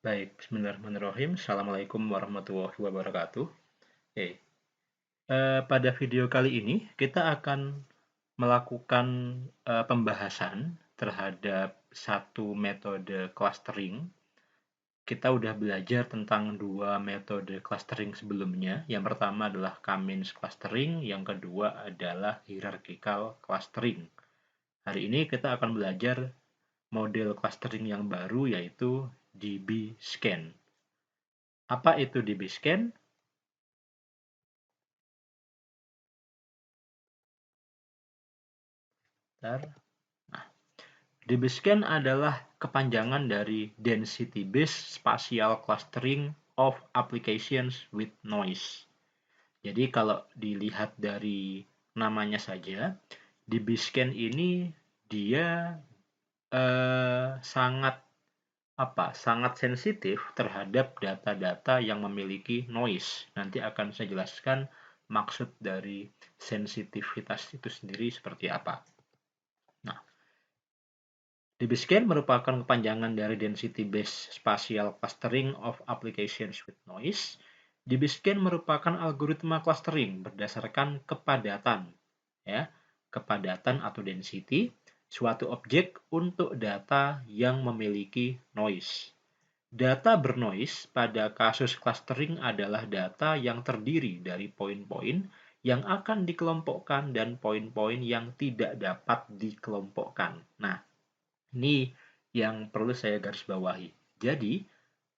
Baik, bismillahirrahmanirrahim. Assalamualaikum warahmatullahi wabarakatuh. Oke, pada video kali ini kita akan melakukan pembahasan terhadap satu metode clustering. Kita udah belajar tentang dua metode clustering sebelumnya. Yang pertama adalah K-means clustering, yang kedua adalah hierarchical clustering. Hari ini kita akan belajar model clustering yang baru, yaitu DB-Scan. Apa itu DB-Scan? Nah, DB-Scan adalah kepanjangan dari Density Based Spatial Clustering of Applications with Noise. Jadi kalau dilihat dari namanya saja, DB-Scan ini dia sangat sensitif terhadap data-data yang memiliki noise. Nanti akan saya jelaskan maksud dari sensitivitas itu sendiri seperti apa. Nah, DB-Scan merupakan kepanjangan dari Density Based Spatial Clustering of Applications with Noise. DB-Scan merupakan algoritma clustering berdasarkan kepadatan, ya, kepadatan atau density suatu objek untuk data yang memiliki noise. Data bernoise pada kasus clustering adalah data yang terdiri dari poin-poin yang akan dikelompokkan dan poin-poin yang tidak dapat dikelompokkan. Nah, ini yang perlu saya garis bawahi. Jadi,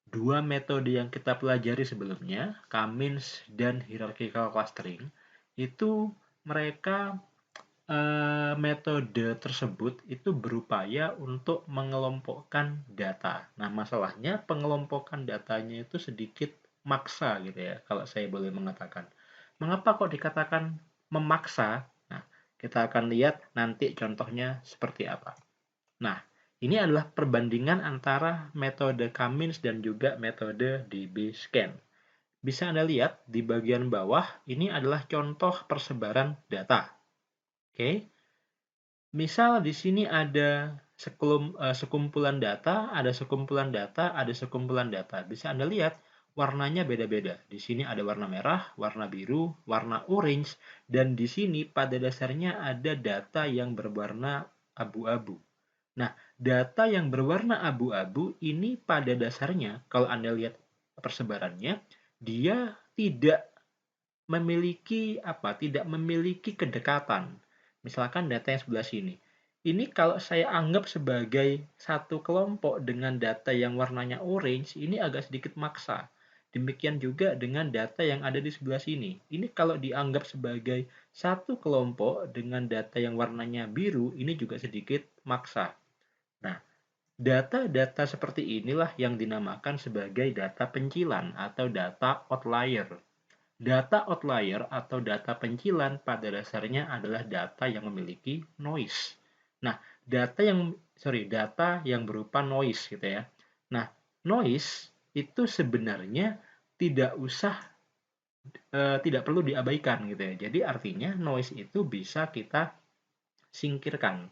dua metode yang kita pelajari sebelumnya, K-means dan hierarchical clustering, itu mereka metode tersebut itu berupaya untuk mengelompokkan data. Nah, masalahnya pengelompokan datanya itu sedikit maksa gitu ya, kalau saya boleh mengatakan. Mengapa kok dikatakan memaksa? Nah, kita akan lihat nanti contohnya seperti apa. Nah, ini adalah perbandingan antara metode K-means dan juga metode DB-Scan. Bisa Anda lihat di bagian bawah, ini adalah contoh persebaran data. Oke. Misal di sini ada sekumpulan data, ada sekumpulan data, ada sekumpulan data. Bisa Anda lihat warnanya beda-beda. Di sini ada warna merah, warna biru, warna orange, dan di sini pada dasarnya ada data yang berwarna abu-abu. Nah, data yang berwarna abu-abu ini pada dasarnya, kalau Anda lihat persebarannya, dia tidak memiliki kedekatan. Misalkan data yang sebelah sini. Ini kalau saya anggap sebagai satu kelompok dengan data yang warnanya orange, ini agak sedikit maksa. Demikian juga dengan data yang ada di sebelah sini. Ini kalau dianggap sebagai satu kelompok dengan data yang warnanya biru, ini juga sedikit maksa. Nah, data-data seperti inilah yang dinamakan sebagai data pencilan atau data outlier. Data outlier atau data pencilan pada dasarnya adalah data yang memiliki noise. Nah, data yang berupa noise gitu ya. Nah, noise itu sebenarnya tidak perlu diabaikan gitu ya. Jadi artinya noise itu bisa kita singkirkan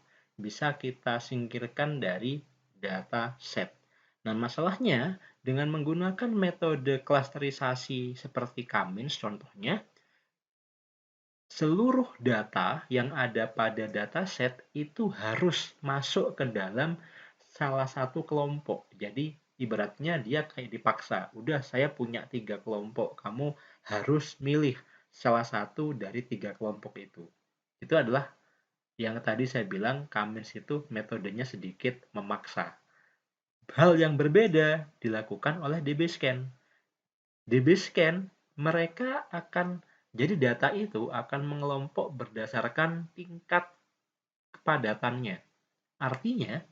dari data set. Nah, masalahnya dengan menggunakan metode klasterisasi seperti K-means contohnya, seluruh data yang ada pada dataset itu harus masuk ke dalam salah satu kelompok. Jadi ibaratnya dia kayak dipaksa. Udah, saya punya 3 kelompok, kamu harus milih salah satu dari 3 kelompok itu. Itu adalah yang tadi saya bilang K-means itu metodenya sedikit memaksa. Hal yang berbeda dilakukan oleh DB-Scan. DB-Scan mereka jadi data itu akan mengelompok berdasarkan tingkat kepadatannya. Artinya,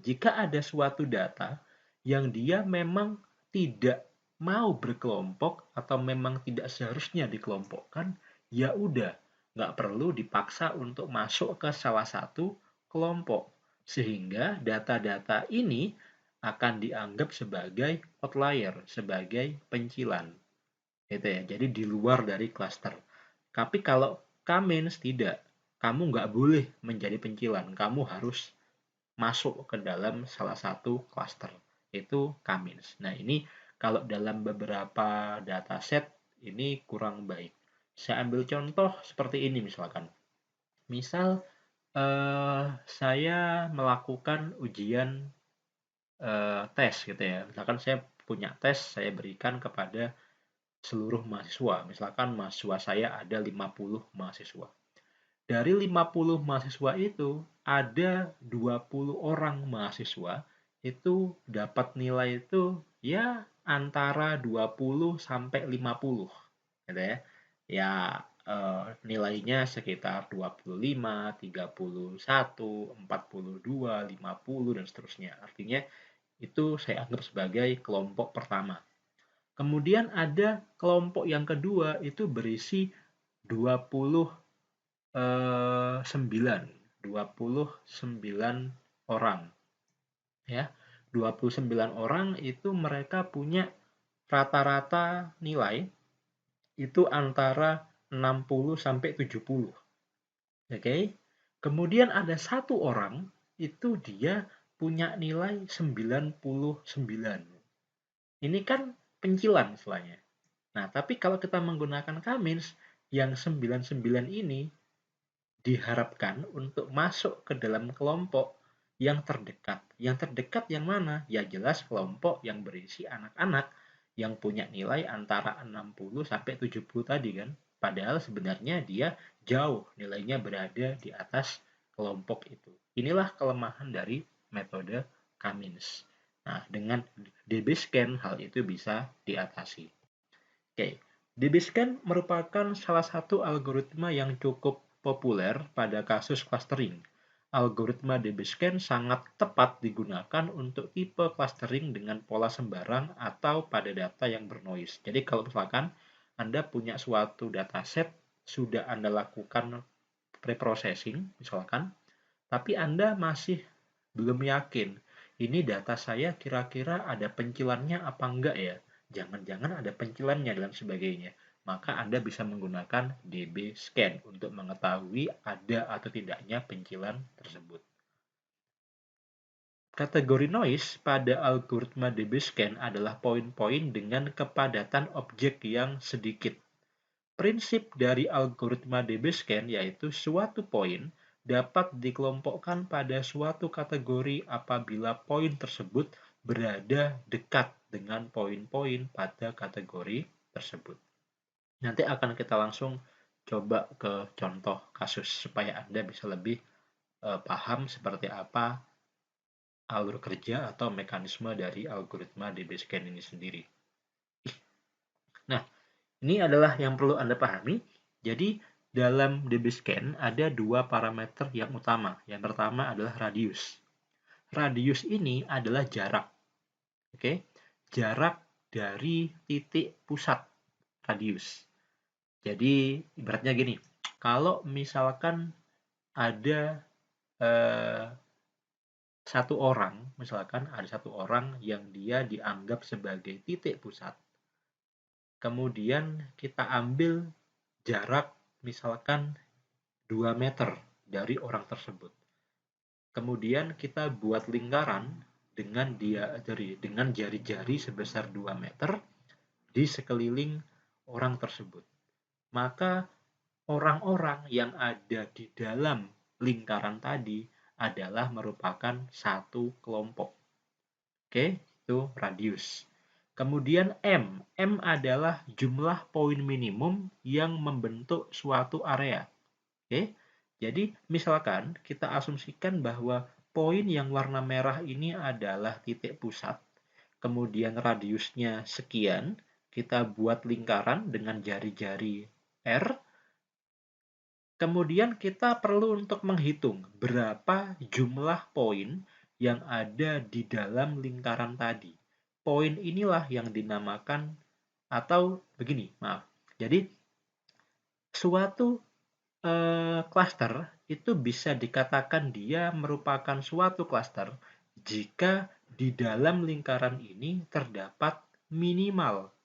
jika ada suatu data yang dia memang tidak mau berkelompok atau memang tidak seharusnya dikelompokkan, ya udah, nggak perlu dipaksa untuk masuk ke salah satu kelompok. Sehingga data-data ini akan dianggap sebagai outlier, sebagai pencilan. Gitu ya. Jadi di luar dari cluster. Tapi kalau K-means tidak, kamu nggak boleh menjadi pencilan. Kamu harus masuk ke dalam salah satu cluster. itu K-. Nah, ini kalau dalam beberapa dataset ini kurang baik. Saya ambil contoh seperti ini misalkan. Misal saya melakukan ujian tes gitu ya. Misalkan saya punya tes, saya berikan kepada seluruh mahasiswa. Misalkan mahasiswa saya ada 50 mahasiswa. Dari 50 mahasiswa itu, ada 20 orang mahasiswa itu dapat nilai itu ya antara 20 sampai 50 gitu ya. Ya nilainya sekitar 25, 31, 42, 50 dan seterusnya. Artinya itu saya anggap sebagai kelompok pertama. Kemudian ada kelompok yang kedua itu berisi 29 orang ya. 29 orang itu mereka punya rata-rata nilai itu antara 60 sampai 70. Oke. Kemudian ada satu orang itu dia punya nilai 99. Ini kan pencilan istilahnya. Nah, tapi kalau kita menggunakan K-, yang 99 ini diharapkan untuk masuk ke dalam kelompok yang terdekat. Yang terdekat yang mana? Ya jelas kelompok yang berisi anak-anak yang punya nilai antara 60 sampai 70 tadi kan. Padahal sebenarnya dia jauh nilainya berada di atas kelompok itu. Inilah kelemahan dari metode K-. Nah, dengan DB-scan hal itu bisa diatasi. Oke, DB-scan merupakan salah satu algoritma yang cukup populer pada kasus clustering. Algoritma DB-scan sangat tepat digunakan untuk tipe clustering dengan pola sembarang atau pada data yang bernoise. Jadi kalau misalkan Anda punya suatu dataset, sudah Anda lakukan preprocessing misalkan, tapi Anda masih belum yakin, ini data saya kira-kira ada pencilannya apa enggak ya? Jangan-jangan ada pencilannya dan sebagainya. Maka Anda bisa menggunakan DB scan untuk mengetahui ada atau tidaknya pencilan tersebut. Kategori noise pada algoritma DB scan adalah poin-poin dengan kepadatan objek yang sedikit. Prinsip dari algoritma DB scan yaitu suatu poin dapat dikelompokkan pada suatu kategori apabila poin tersebut berada dekat dengan poin-poin pada kategori tersebut. Nanti akan kita langsung coba ke contoh kasus supaya Anda bisa lebih paham seperti apa alur kerja atau mekanisme dari algoritma DB scan ini sendiri. Nah, ini adalah yang perlu Anda pahami. Jadi, dalam DB scan ada dua parameter yang utama. Yang pertama adalah radius. Radius ini adalah jarak. Oke, jarak dari titik pusat radius. Jadi, ibaratnya gini, kalau misalkan ada satu orang, misalkan ada satu orang yang dia dianggap sebagai titik pusat, kemudian kita ambil jarak misalkan 2 meter dari orang tersebut. Kemudian kita buat lingkaran dengan jari-jari sebesar 2 meter di sekeliling orang tersebut. Maka orang-orang yang ada di dalam lingkaran tadi adalah merupakan satu kelompok. Oke, itu radius. Kemudian M adalah jumlah poin minimum yang membentuk suatu area. Oke, jadi misalkan kita asumsikan bahwa poin yang warna merah ini adalah titik pusat, kemudian radiusnya sekian, kita buat lingkaran dengan jari-jari R, kemudian kita perlu untuk menghitung berapa jumlah poin yang ada di dalam lingkaran tadi. Poin inilah yang dinamakan atau begini, maaf. Jadi suatu cluster itu bisa dikatakan dia merupakan suatu cluster jika di dalam lingkaran ini terdapat minimal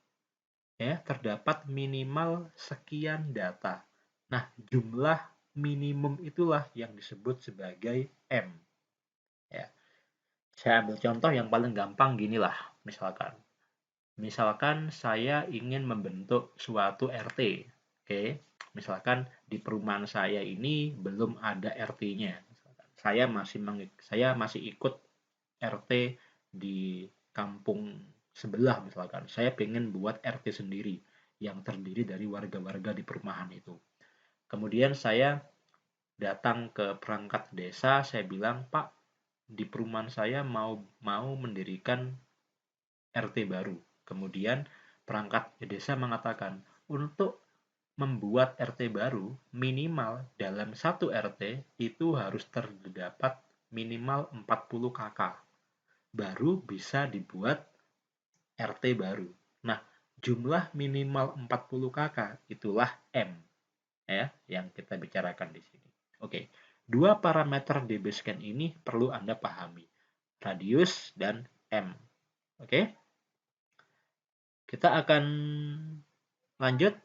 sekian data. Nah, jumlah minimum itulah yang disebut sebagai M. Ya. Saya ambil contoh yang paling gampang ginilah, misalkan. Misalkan saya ingin membentuk suatu RT. Oke, misalkan di perumahan saya ini belum ada RT-nya. Saya masih ikut RT di kampung sebelah misalkan. Saya pengen buat RT sendiri yang terdiri dari warga-warga di perumahan itu. Kemudian saya datang ke perangkat desa, saya bilang, "Pak, di perumahan saya mau mendirikan RT baru." Kemudian perangkat desa mengatakan, untuk membuat RT baru, minimal dalam satu RT itu harus terdapat minimal 40 KK. Baru bisa dibuat RT baru. Nah, jumlah minimal 40 KK itulah M, ya, yang kita bicarakan di sini. Oke, dua parameter DB-Scan ini perlu Anda pahami, radius dan M. Oke, kita akan lanjut.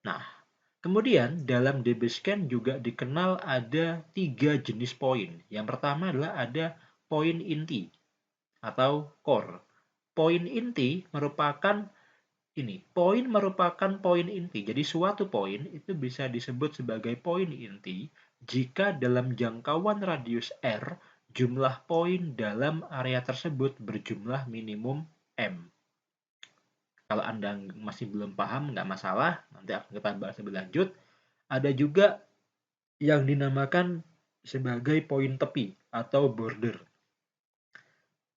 Nah, kemudian dalam DB-Scan juga dikenal ada 3 jenis poin. Yang pertama adalah ada poin inti atau core. Poin inti merupakan poin inti. Jadi suatu poin itu bisa disebut sebagai poin inti jika dalam jangkauan radius R jumlah poin dalam area tersebut berjumlah minimum M. Kalau Anda masih belum paham, nggak masalah, nanti akan kita bahas lebih lanjut. Ada juga yang dinamakan sebagai poin tepi atau border.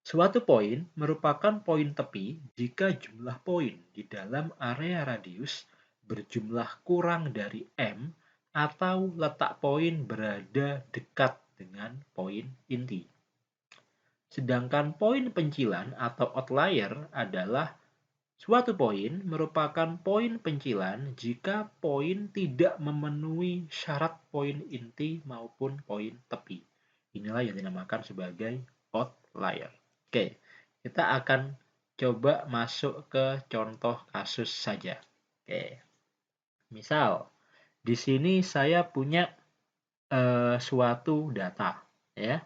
Suatu poin merupakan poin tepi jika jumlah poin di dalam area radius berjumlah kurang dari M atau letak poin berada dekat dengan poin inti. Sedangkan poin pencilan atau outlier adalah suatu poin merupakan poin pencilan jika poin tidak memenuhi syarat poin inti maupun poin tepi. Inilah yang dinamakan sebagai outlier. Oke, kita akan coba masuk ke contoh kasus saja. Oke, misal di sini saya punya suatu data, ya,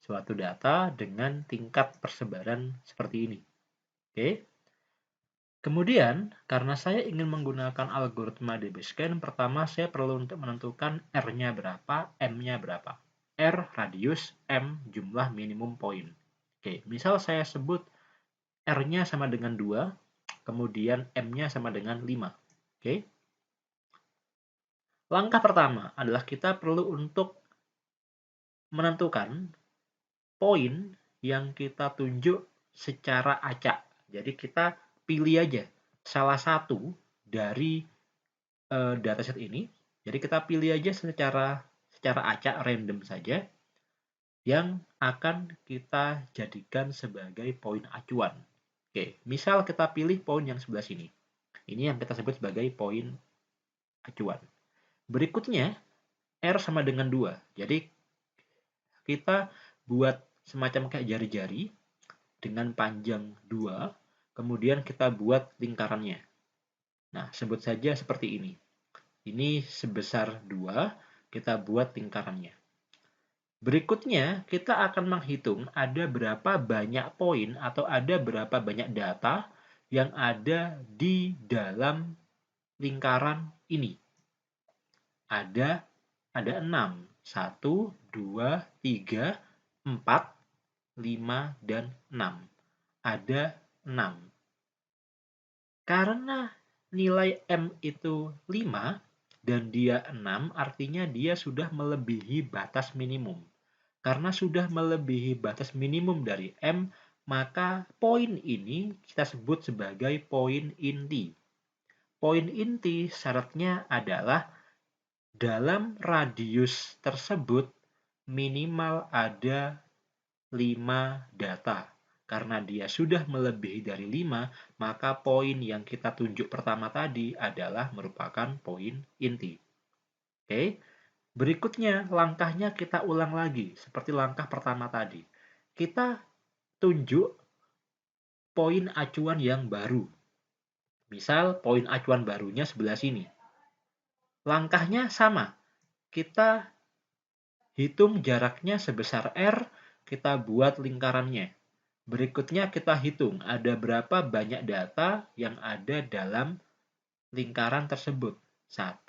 suatu data dengan tingkat persebaran seperti ini. Oke. Kemudian, karena saya ingin menggunakan algoritma DB-Scan, pertama saya perlu untuk menentukan R-nya berapa, M-nya berapa. R radius, M jumlah minimum poin. Oke, misal saya sebut R-nya sama dengan 2, kemudian M-nya sama dengan 5. Oke. Langkah pertama adalah kita perlu untuk menentukan poin yang kita tunjuk secara acak. Jadi kita pilih aja salah satu dari dataset ini. Jadi kita pilih aja secara acak, random saja, yang akan kita jadikan sebagai poin acuan. Oke, misal kita pilih poin yang sebelah sini. Ini yang kita sebut sebagai poin acuan. Berikutnya, R sama dengan 2. Jadi kita buat semacam kayak jari-jari dengan panjang 2, kemudian kita buat lingkarannya. Nah, sebut saja seperti ini. Ini sebesar 2, kita buat lingkarannya. Berikutnya, kita akan menghitung ada berapa banyak poin atau ada berapa banyak data yang ada di dalam lingkaran ini. Ada 6. 1, 2, 3, 4, 5, dan 6. Ada 6. Karena nilai M itu 5 dan dia 6, artinya dia sudah melebihi batas minimum. Karena sudah melebihi batas minimum dari M, maka poin ini kita sebut sebagai poin inti. Poin inti syaratnya adalah dalam radius tersebut minimal ada 5 data. Karena dia sudah melebihi dari 5, maka poin yang kita tunjuk pertama tadi adalah merupakan poin inti. Oke, berikutnya langkahnya kita ulang lagi, seperti langkah pertama tadi. Kita tunjuk poin acuan yang baru. Misal poin acuan barunya sebelah sini. Langkahnya sama. Kita hitung jaraknya sebesar R, kita buat lingkarannya. Berikutnya kita hitung ada berapa banyak data yang ada dalam lingkaran tersebut. 1,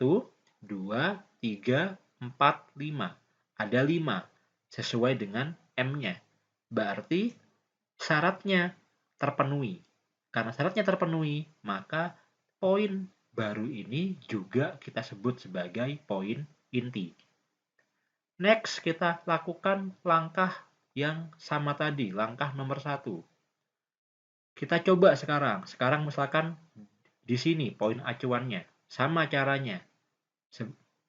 2, 3, 4, 5. Ada 5 sesuai dengan M-nya. Berarti syaratnya terpenuhi. Karena syaratnya terpenuhi, maka poin baru ini juga kita sebut sebagai poin inti. Next, kita lakukan langkah yang sama tadi, langkah nomor 1. Kita coba sekarang. Sekarang misalkan di sini poin acuannya. Sama caranya.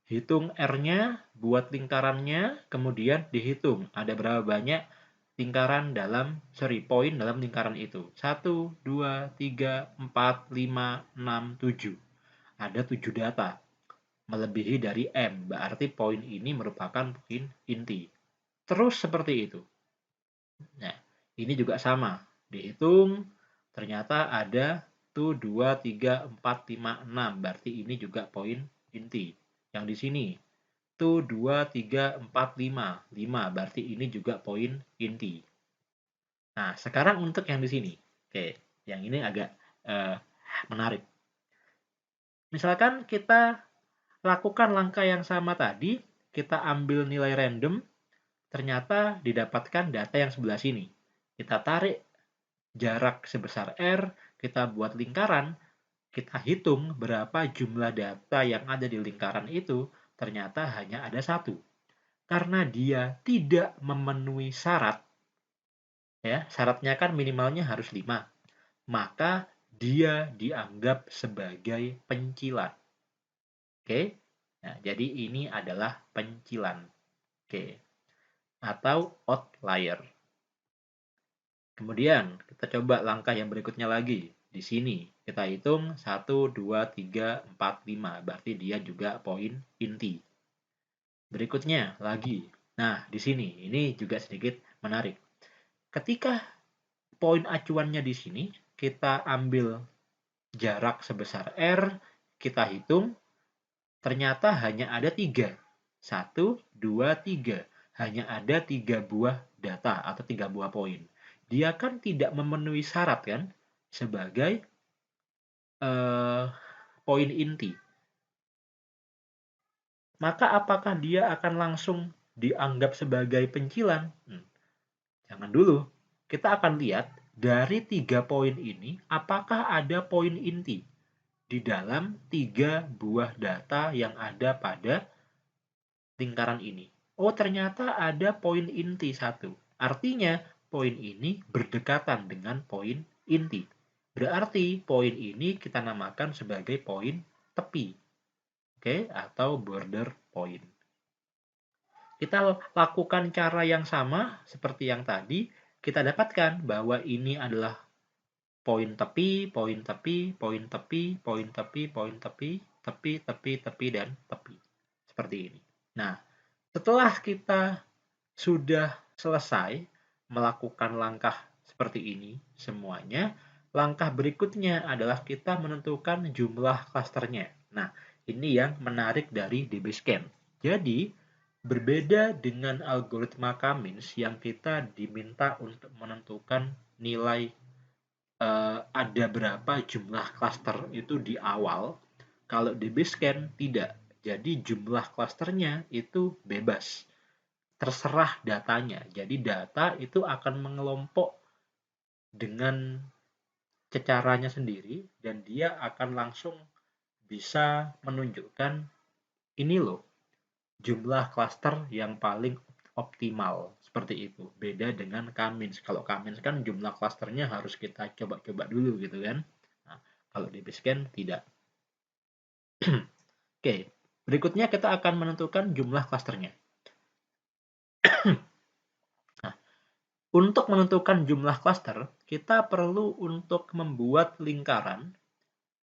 Hitung R-nya, buat lingkarannya, kemudian dihitung ada berapa banyak poin dalam lingkaran itu. 1, 2, 3, 4, 5, 6, 7. Ada 7 data. Melebihi dari M, berarti poin ini merupakan poin inti. Terus seperti itu. Nah, ini juga sama. Dihitung, ternyata ada 1, 2, 3, 4, 5, 6. Berarti ini juga poin inti. Yang di sini 1, 2, 3, 4, 5. 5 berarti ini juga poin inti. Nah, sekarang untuk yang di sini. Oke, yang ini agak menarik. Misalkan kita lakukan langkah yang sama tadi, kita ambil nilai random, ternyata didapatkan data yang sebelah sini. Kita tarik jarak sebesar R, kita buat lingkaran, kita hitung berapa jumlah data yang ada di lingkaran itu, ternyata hanya ada 1. Karena dia tidak memenuhi syarat, ya, syaratnya kan minimalnya harus 5, maka dia dianggap sebagai pencilan. Oke, nah, jadi ini adalah pencilan. Oke, atau outlier. Kemudian kita coba langkah yang berikutnya lagi. Di sini kita hitung 1, 2, 3, 4, 5. Berarti dia juga poin inti. Berikutnya lagi. Nah, di sini ini juga sedikit menarik. Ketika poin acuannya di sini, kita ambil jarak sebesar R, kita hitung, ternyata hanya ada 3. 1, 2, 3. Hanya ada 3 buah data atau 3 buah poin. Dia kan tidak memenuhi syarat kan sebagai poin inti. Maka apakah dia akan langsung dianggap sebagai pencilan? Jangan dulu. Kita akan lihat dari 3 poin ini apakah ada poin inti di dalam 3 buah data yang ada pada lingkaran ini. Oh, ternyata ada poin inti 1. Artinya poin ini berdekatan dengan poin inti. Berarti poin ini kita namakan sebagai poin tepi. Oke, atau border point. Kita lakukan cara yang sama seperti yang tadi, kita dapatkan bahwa ini adalah poin tepi, poin tepi, poin tepi, poin tepi, poin tepi, tepi, tepi, tepi, dan tepi. Seperti ini. Nah, setelah kita sudah selesai melakukan langkah seperti ini semuanya, langkah berikutnya adalah kita menentukan jumlah klasternya. Nah, ini yang menarik dari DBScan. Jadi, berbeda dengan algoritma Cummins yang kita diminta untuk menentukan nilai ada berapa jumlah klaster itu di awal, kalau DBScan tidak. Jadi jumlah klasternya itu bebas, terserah datanya. Jadi data itu akan mengelompok dengan caranya sendiri dan dia akan langsung bisa menunjukkan ini loh jumlah klaster yang paling optimal seperti itu. Beda dengan Cummins. Kalau Cummins kan jumlah klasternya harus kita coba-coba dulu gitu kan. Nah, kalau di DBScan tidak. Oke, berikutnya kita akan menentukan jumlah klasternya. Nah, untuk menentukan jumlah klaster, kita perlu untuk membuat lingkaran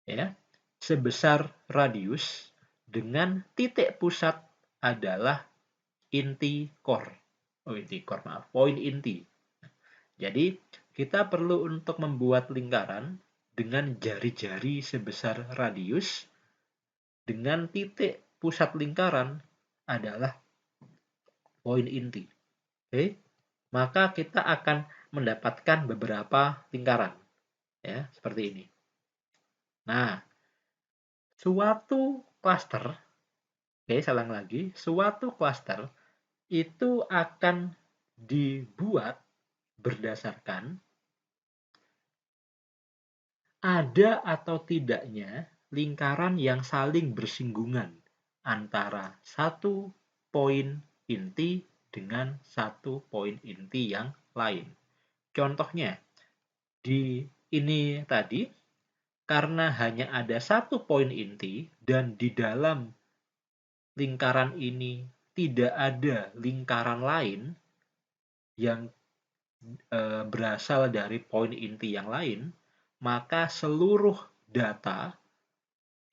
ya sebesar radius dengan titik pusat adalah inti core. Inti core, maaf, poin inti. Jadi, kita perlu untuk membuat lingkaran dengan jari-jari sebesar radius dengan titik pusat lingkaran adalah poin inti. Oke. maka kita akan mendapatkan beberapa lingkaran, ya, seperti ini. Nah, suatu klaster, oke, salang lagi, suatu klaster itu akan dibuat berdasarkan ada atau tidaknya lingkaran yang saling bersinggungan antara satu poin inti dengan satu poin inti yang lain. Contohnya, di ini tadi, karena hanya ada satu poin inti dan di dalam lingkaran ini tidak ada lingkaran lain yang berasal dari poin inti yang lain, maka seluruh data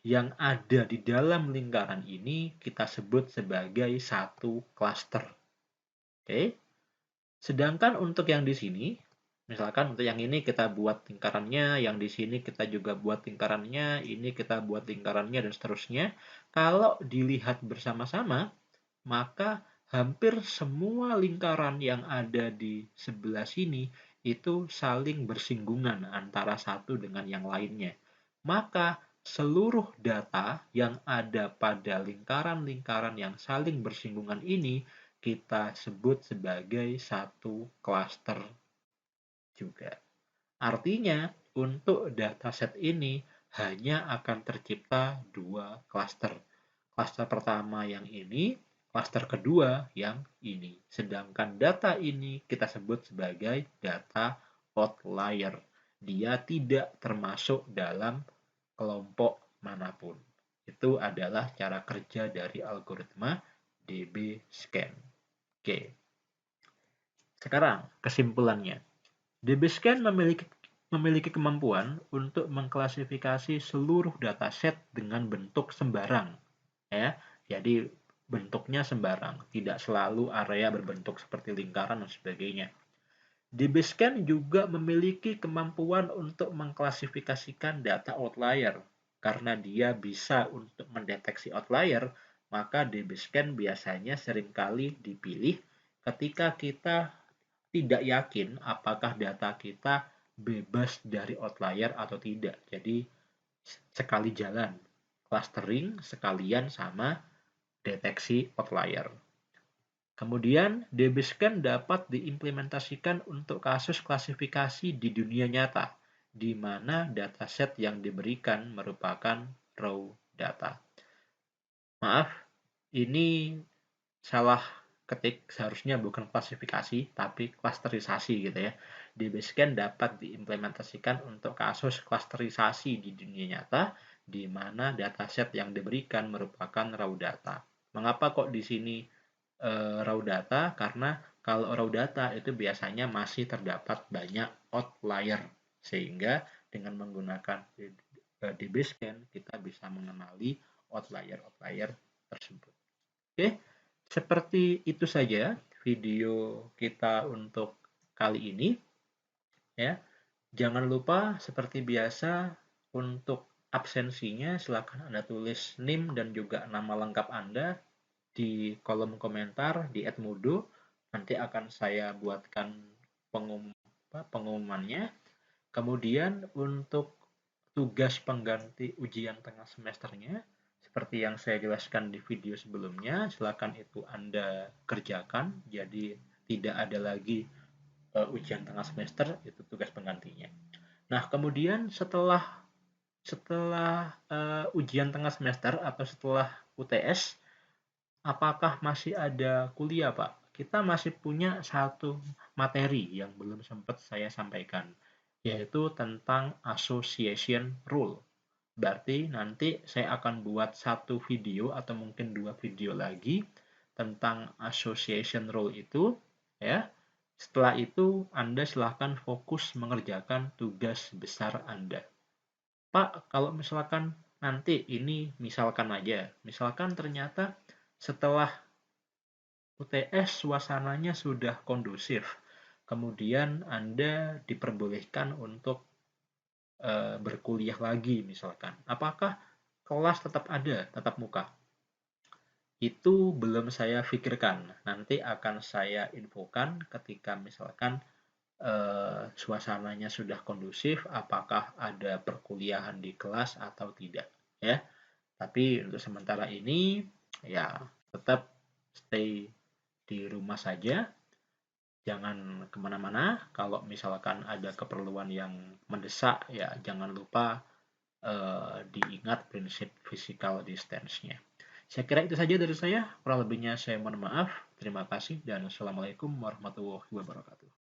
yang ada di dalam lingkaran ini kita sebut sebagai satu klaster. Oke. Sedangkan untuk yang di sini, misalkan untuk yang ini kita buat lingkarannya, yang di sini kita juga buat lingkarannya, ini kita buat lingkarannya, dan seterusnya. Kalau dilihat bersama-sama, maka hampir semua lingkaran yang ada di sebelah sini itu saling bersinggungan antara satu dengan yang lainnya. Maka seluruh data yang ada pada lingkaran-lingkaran yang saling bersinggungan ini kita sebut sebagai satu klaster juga. Artinya, untuk dataset ini hanya akan tercipta dua klaster. Klaster pertama yang ini, klaster kedua yang ini. Sedangkan data ini kita sebut sebagai data outlier. Dia tidak termasuk dalam kelompok manapun. Itu adalah cara kerja dari algoritma DB-Scan. Oke, sekarang kesimpulannya. DB-Scan memiliki kemampuan untuk mengklasifikasi seluruh dataset dengan bentuk sembarang. Ya, jadi bentuknya sembarang, tidak selalu area berbentuk seperti lingkaran dan sebagainya. DB-Scan juga memiliki kemampuan untuk mengklasifikasikan data outlier. Karena dia bisa untuk mendeteksi outlier, maka DB-Scan biasanya seringkali dipilih ketika kita tidak yakin apakah data kita bebas dari outlier atau tidak. Jadi sekali jalan, clustering sekalian sama deteksi outlier. Kemudian DB-Scan dapat diimplementasikan untuk kasus klasifikasi di dunia nyata, di mana dataset yang diberikan merupakan raw data. Maaf, ini salah ketik, seharusnya bukan klasifikasi tapi klasterisasi gitu ya. DB-Scan dapat diimplementasikan untuk kasus klasterisasi di dunia nyata di mana dataset yang diberikan merupakan raw data. Mengapa kok di sini raw data? Karena kalau raw data itu biasanya masih terdapat banyak outlier, sehingga dengan menggunakan DB-Scan kita bisa mengenali outlier-outlier tersebut. Oke, seperti itu saja video kita untuk kali ini. Ya, jangan lupa seperti biasa untuk absensinya silakan Anda tulis NIM dan juga nama lengkap Anda di kolom komentar di @mudo. Nanti akan saya buatkan pengumumannya. Kemudian untuk tugas pengganti ujian tengah semesternya, seperti yang saya jelaskan di video sebelumnya, silakan itu Anda kerjakan. Jadi tidak ada lagi ujian tengah semester, itu tugas penggantinya. Nah, kemudian setelah ujian tengah semester atau setelah UTS, apakah masih ada kuliah, Pak? Kita masih punya satu materi yang belum sempat saya sampaikan, yaitu tentang association rule. Berarti nanti saya akan buat satu video atau mungkin dua video lagi tentang association rule itu, ya. Setelah itu Anda silahkan fokus mengerjakan tugas besar Anda. Pak, kalau misalkan nanti ini misalkan aja, misalkan ternyata setelah UTS suasananya sudah kondusif, kemudian Anda diperbolehkan untuk berkuliah lagi misalkan. Apakah kelas tetap ada, tetap muka? itu belum saya pikirkan. Nanti akan saya infokan ketika misalkan suasananya sudah kondusif, apakah ada perkuliahan di kelas atau tidak, ya. Tapi untuk sementara ini, ya tetap stay di rumah saja, jangan kemana-mana. Kalau misalkan ada keperluan yang mendesak, ya jangan lupa diingat prinsip physical distance-nya. Saya kira itu saja dari saya. Kurang lebihnya saya mohon maaf. Terima kasih dan assalamualaikum warahmatullahi wabarakatuh.